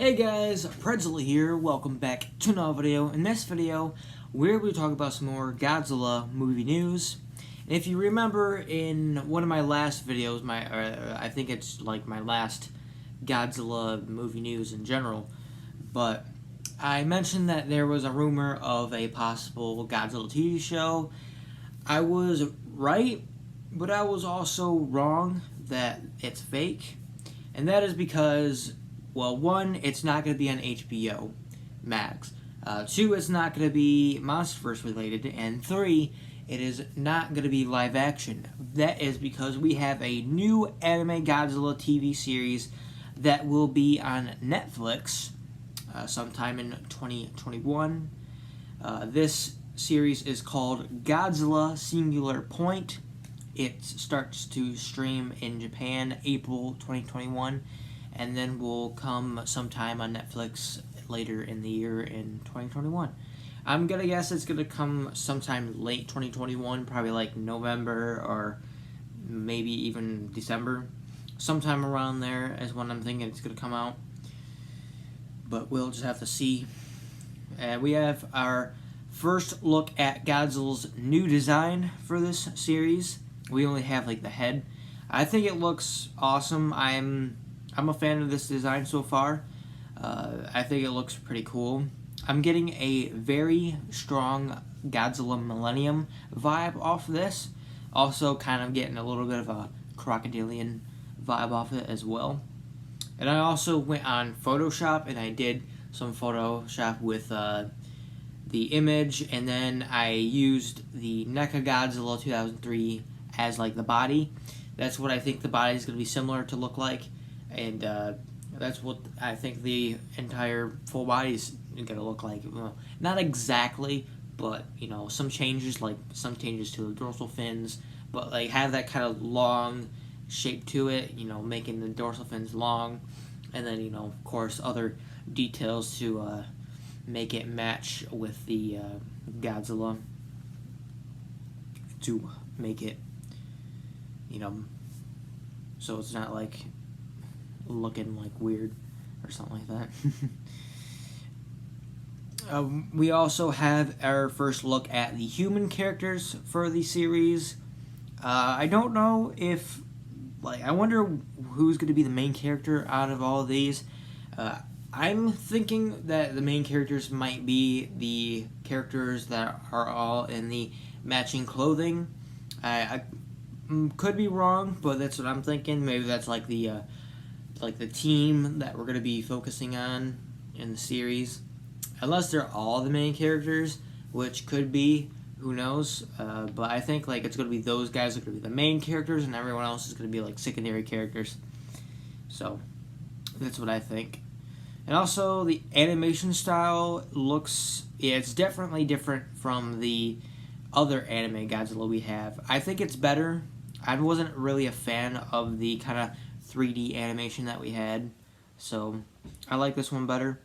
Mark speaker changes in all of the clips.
Speaker 1: Hey guys, Pretzel here, welcome back to another video. In this video, we're going to talk about some more Godzilla movie news. And if you remember in one of my last videos, I think it's like my last Godzilla movie news in general, but I mentioned that there was a rumor of a possible Godzilla TV show. I was right, but I was also wrong that it's fake. And that is because, well, one, it's not going to be on HBO Max. Two, it's not going to be MonsterVerse related. And three, it is not going to be live action. That is because we have a new anime Godzilla TV series that will be on Netflix sometime in 2021. This series is called Godzilla Singular Point. It starts to stream in Japan April 2021, and then will come sometime on Netflix later in the year in 2021. I'm gonna guess it's gonna come sometime late 2021, probably like November or maybe even December. Sometime around there is when I'm thinking it's gonna come out. But we'll just have to see. We have our first look at Godzilla's new design for this series. We only have like the head. I think it looks awesome. I'm a fan of this design so far. I think it looks pretty cool. I'm getting a very strong Godzilla Millennium vibe off of this. Also kind of getting a little bit of a crocodilian vibe off it as well. And I also went on Photoshop and I did some Photoshop with the image, and then I used the NECA Godzilla 2003 as like the body. That's what I think the body is going to be similar to look like, and that's what I think the entire full body is going to look like. Well, not exactly, but you know, some changes, like some changes to the dorsal fins, but like have that kind of long shape to it, you know, making the dorsal fins long, and then, you know, of course, other details to make it match with the Godzilla, to make it, you know, so it's not like looking like weird or something like that. We also have our first look at the human characters for the series. I don't know if, like, I wonder who's going to be the main character out of all of these. I'm thinking that the main characters might be the characters that are all in the matching clothing. I could be wrong, but that's what I'm thinking. Maybe that's like the team that we're going to be focusing on in the series. Unless they're all the main characters, which could be, who knows. But I think like it's going to be those guys are going to be the main characters, and everyone else is going to be like secondary characters. So that's what I think. And also, the animation style looks, yeah, it's definitely different from the other anime Godzilla we have. I think it's better. I wasn't really a fan of the kind of 3D animation that we had, so I like this one better.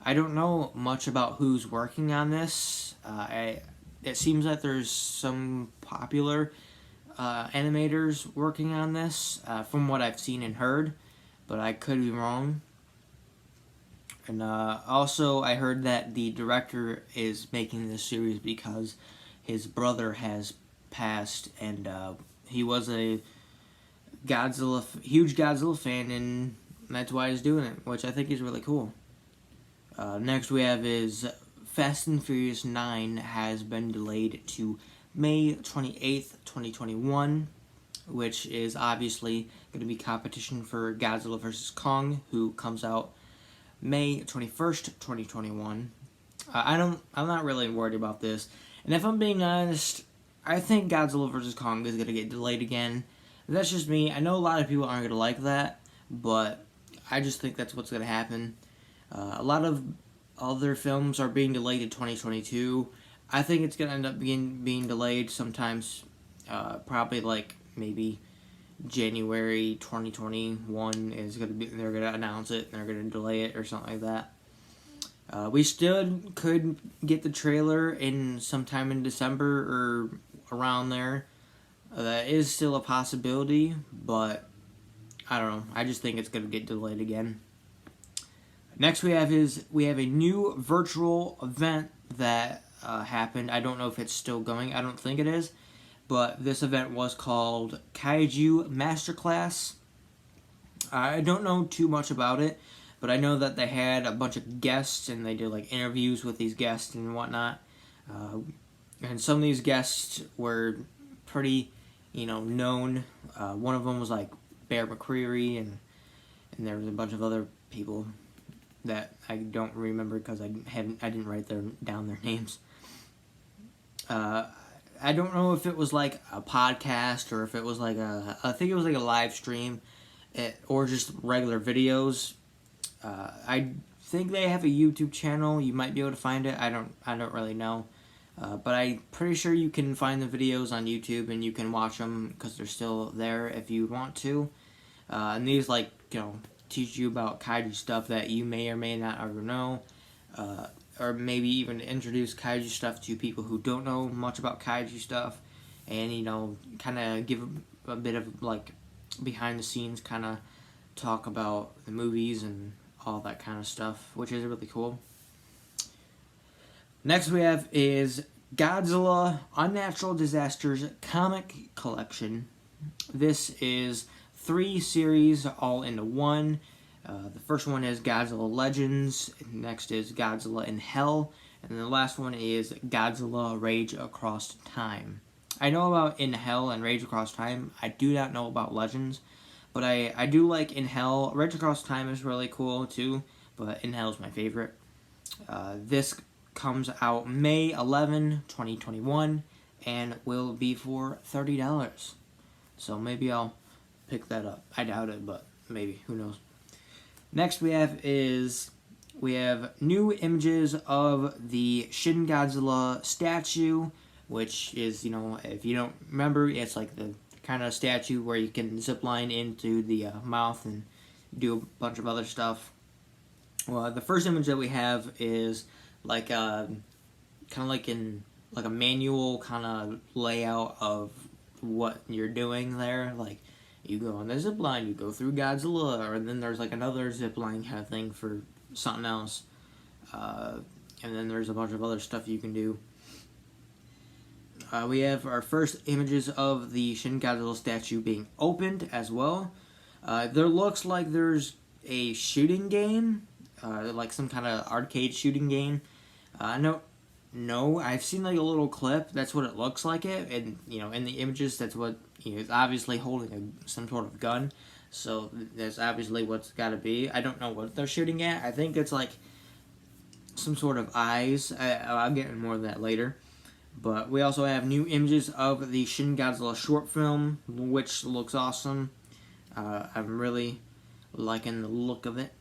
Speaker 1: I don't know much about who's working on this. It seems that there's some popular animators working on this, from what I've seen and heard, but I could be wrong. And also, I heard that the director is making this series because his brother has passed, and he was a huge Godzilla fan, and that's why he's doing it, which I think is really cool. Next we have is Fast and Furious 9 has been delayed to May 28th, 2021, which is obviously going to be competition for Godzilla vs. Kong, who comes out May 21st, 2021. I'm not really worried about this. And if I'm being honest, I think Godzilla vs. Kong is going to get delayed again. That's just me. I know a lot of people aren't going to like that, but I just think that's what's going to happen. A lot of other films are being delayed to 2022. I think it's going to end up being delayed sometimes, probably like maybe January 2021 is going to be, they're going to announce it and they're going to delay it or something like that. We still could get the trailer in sometime in December or around there. That is still a possibility, but I don't know. I just think it's going to get delayed again. Next we have a new virtual event that happened. I don't know if it's still going. I don't think it is. But this event was called Kaiju Masterclass. I don't know too much about it, but I know that they had a bunch of guests and they did like interviews with these guests and whatnot. And some of these guests were pretty, known. One of them was like Bear McCreary, and there was a bunch of other people that I don't remember because I didn't write down their names. I don't know if it was like a podcast or if it was like I think it was like a live stream, or just regular videos. I think they have a YouTube channel. You might be able to find it. I don't really know. But I'm pretty sure you can find the videos on YouTube and you can watch them because they're still there if you want to. And these teach you about kaiju stuff that you may or may not ever know. Or maybe even introduce kaiju stuff to people who don't know much about kaiju stuff, and kind of give a bit of behind the scenes kind of talk about the movies and all that kind of stuff, which is really cool. Next we have is Godzilla Unnatural Disasters Comic Collection. This is 3 series all into one. The first one is Godzilla Legends, next is Godzilla in Hell, and the last one is Godzilla Rage Across Time. I know about In Hell and Rage Across Time. I do not know about Legends, but I do like In Hell. Rage Across Time is really cool too, but In Hell is my favorite. This comes out May 11, 2021, and will be for $30. So maybe I'll pick that up. I doubt it, but maybe. Who knows? Next we have new images of the Shin Godzilla statue, which is, if you don't remember, it's like the kind of statue where you can zip line into the mouth and do a bunch of other stuff. Well, the first image that we have is like kind of like a manual kind of layout of what you're doing there, like. You go on the zip line, you go through Godzilla, and then there's like another zip line kind of thing for something else. And then there's a bunch of other stuff you can do. We have our first images of the Shin Godzilla statue being opened as well. There looks like there's a shooting game, like some kind of arcade shooting game. No, I've seen like a little clip. That's what it looks like and in the images, that's what it's obviously holding some sort of gun. So that's obviously what's got to be. I don't know what they're shooting at. I think it's like some sort of eyes. I'll get into more of that later. But we also have new images of the Shin Godzilla short film, which looks awesome. I'm really liking the look of it.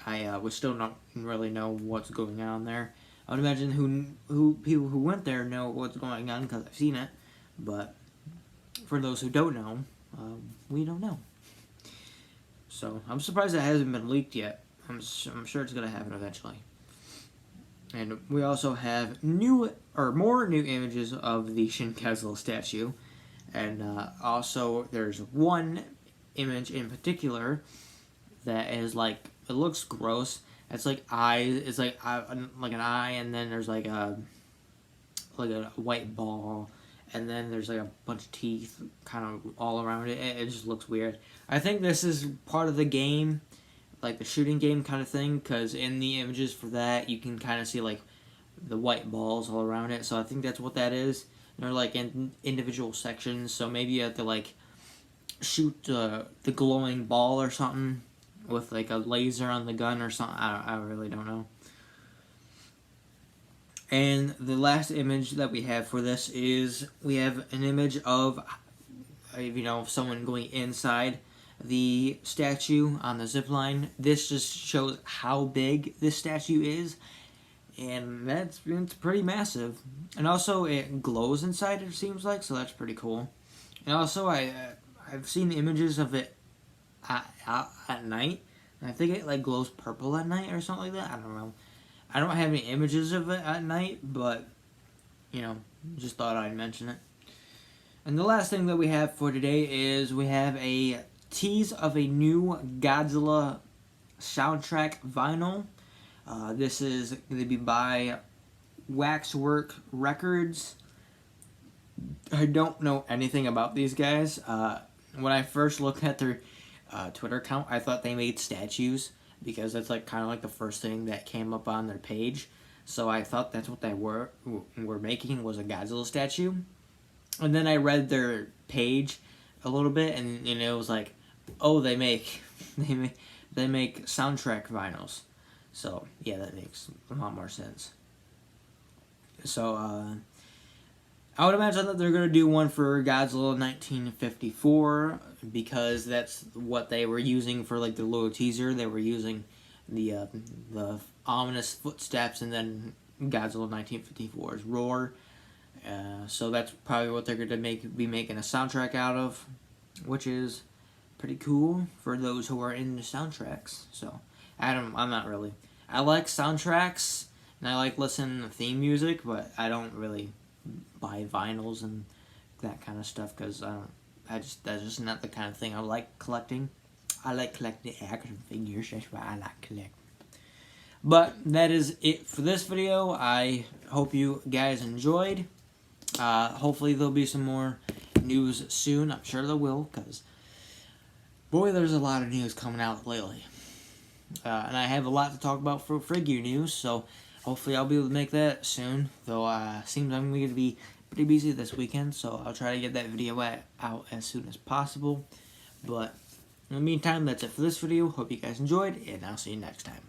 Speaker 1: We still don't really know what's going on there. I would imagine who people who went there know what's going on because I've seen it, but for those who don't know, we don't know. So I'm surprised it hasn't been leaked yet. I'm sure it's gonna happen eventually. And we also have more new images of the Shin Godzilla statue, and also there's one image in particular that is like it looks gross. It's like eyes. It's like an eye, and then there's like a white ball, and then there's like a bunch of teeth kind of all around it. It just looks weird. I think this is part of the game, like the shooting game kind of thing, because in the images for that you can kind of see like the white balls all around it. So I think that's what that is. They're like in individual sections. So maybe you have to like shoot the glowing ball or something with like a laser on the gun or something. I really don't know. And the last image that we have for this is we have an image of someone going inside the statue on the zipline. This just shows how big this statue is, and it's pretty massive. And also it glows inside, it seems like, so that's pretty cool. And also I've seen images of it at night, and I think it like glows purple at night or something like that. I don't know. I don't have any images of it at night, but just thought I'd mention it. And the last thing that we have for today is we have a tease of a new Godzilla soundtrack vinyl. This is going to be by Waxwork Records. I don't know anything about these guys. When I first looked at their Twitter account, I thought they made statues because that's like kind of like the first thing that came up on their page. So I thought that's what they were making, was a Godzilla statue. And then I read their page a little bit, and it was like, oh, they make soundtrack vinyls. So yeah, that makes a lot more sense. So I would imagine that they're gonna do one for Godzilla 1954 because that's what they were using for like the little teaser. They were using the ominous footsteps and then Godzilla 1954's roar. So that's probably what they're gonna be making a soundtrack out of, which is pretty cool for those who are into soundtracks. So I'm not really. I like soundtracks and I like listening to theme music, but I don't really buy vinyls and that kind of stuff because that's just not the kind of thing I like collecting. I like collecting action figures. That's why I like collecting. But that is it for this video. I hope you guys enjoyed. Hopefully there'll be some more news soon. I'm sure there will, because boy, there's a lot of news coming out lately. And I have a lot to talk about for Figure news, so hopefully I'll be able to make that soon. Though seems I'm going to be pretty busy this weekend, so I'll try to get that video out as soon as possible. But in the meantime, that's it for this video. Hope you guys enjoyed, and I'll see you next time.